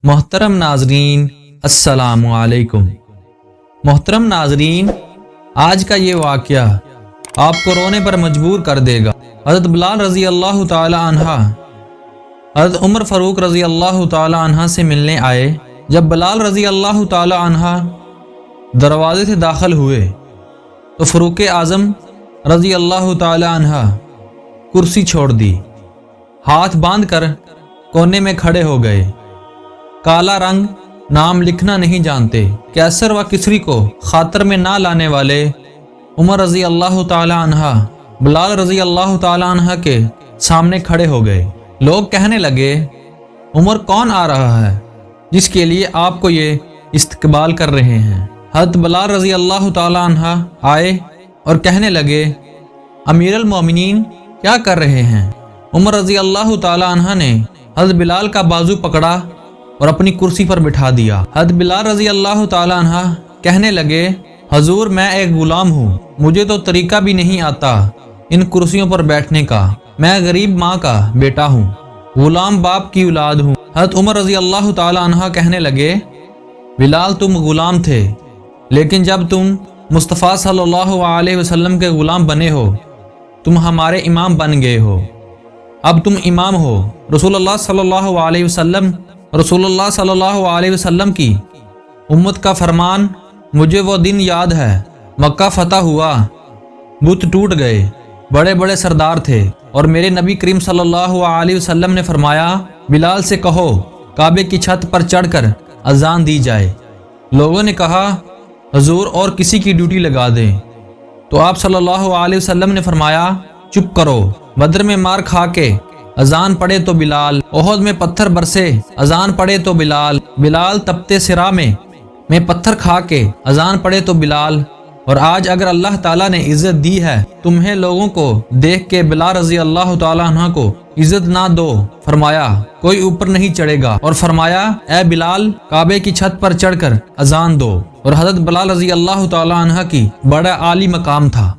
محترم ناظرین السلام علیکم۔ محترم ناظرین، آج کا یہ واقعہ آپ کو رونے پر مجبور کر دے گا۔ حضرت بلال رضی اللہ تعالی عنہ حضرت عمر فاروق رضی اللہ تعالی عنہ سے ملنے آئے۔ جب بلال رضی اللہ تعالی عنہ دروازے سے داخل ہوئے تو فاروق اعظم رضی اللہ تعالی عنہ کرسی چھوڑ دی، ہاتھ باندھ کر کونے میں کھڑے ہو گئے۔ کالا رنگ، نام لکھنا نہیں جانتے، کیسر و کسری کو خاطر میں نہ لانے والے عمر رضی اللہ تعالی عنہ بلال رضی اللہ تعالی عنہ کے سامنے کھڑے ہو گئے۔ لوگ کہنے لگے، عمر کون آ رہا ہے جس کے لیے آپ کو یہ استقبال کر رہے ہیں؟ حضرت بلال رضی اللہ تعالی عنہ آئے اور کہنے لگے، امیر المومنین کیا کر رہے ہیں؟ عمر رضی اللہ تعالی عنہ نے حضرت بلال کا بازو پکڑا اور اپنی کرسی پر بٹھا دیا۔ حضرت بلال رضی اللہ تعالی عنہ کہنے لگے، حضور میں ایک غلام ہوں، مجھے تو طریقہ بھی نہیں آتا ان کرسیوں پر بیٹھنے کا، میں غریب ماں کا بیٹا ہوں، غلام باپ کی اولاد ہوں۔ حضرت عمر رضی اللہ تعالی عنہ کہنے لگے، بلال تم غلام تھے، لیکن جب تم مصطفیٰ صلی اللہ علیہ وسلم کے غلام بنے ہو، تم ہمارے امام بن گئے ہو، اب تم امام ہو۔ رسول اللہ صلی اللہ علیہ وسلم کی امت کا فرمان، مجھے وہ دن یاد ہے، مکہ فتح ہوا، بت ٹوٹ گئے، بڑے بڑے سردار تھے، اور میرے نبی کریم صلی اللہ علیہ وسلم نے فرمایا، بلال سے کہو کعبے کی چھت پر چڑھ کر اذان دی جائے۔ لوگوں نے کہا، حضور اور کسی کی ڈیوٹی لگا دیں، تو آپ صلی اللہ علیہ وسلم نے فرمایا، چپ کرو، بدر میں مار کھا کے اذان پڑے تو بلال، احد میں پتھر برسے اذان پڑے تو بلال، بلال تپتے صراع میں پتھر کھا کے اذان پڑے تو بلال، اور آج اگر اللہ تعالیٰ نے عزت دی ہے تمہیں لوگوں کو دیکھ کے بلال رضی اللہ تعالیٰ عنہ کو عزت نہ دو، فرمایا کوئی اوپر نہیں چڑھے گا، اور فرمایا اے بلال کعبے کی چھت پر چڑھ کر اذان دو، اور حضرت بلال رضی اللہ تعالیٰ عنہ کی بڑا عالی مقام تھا۔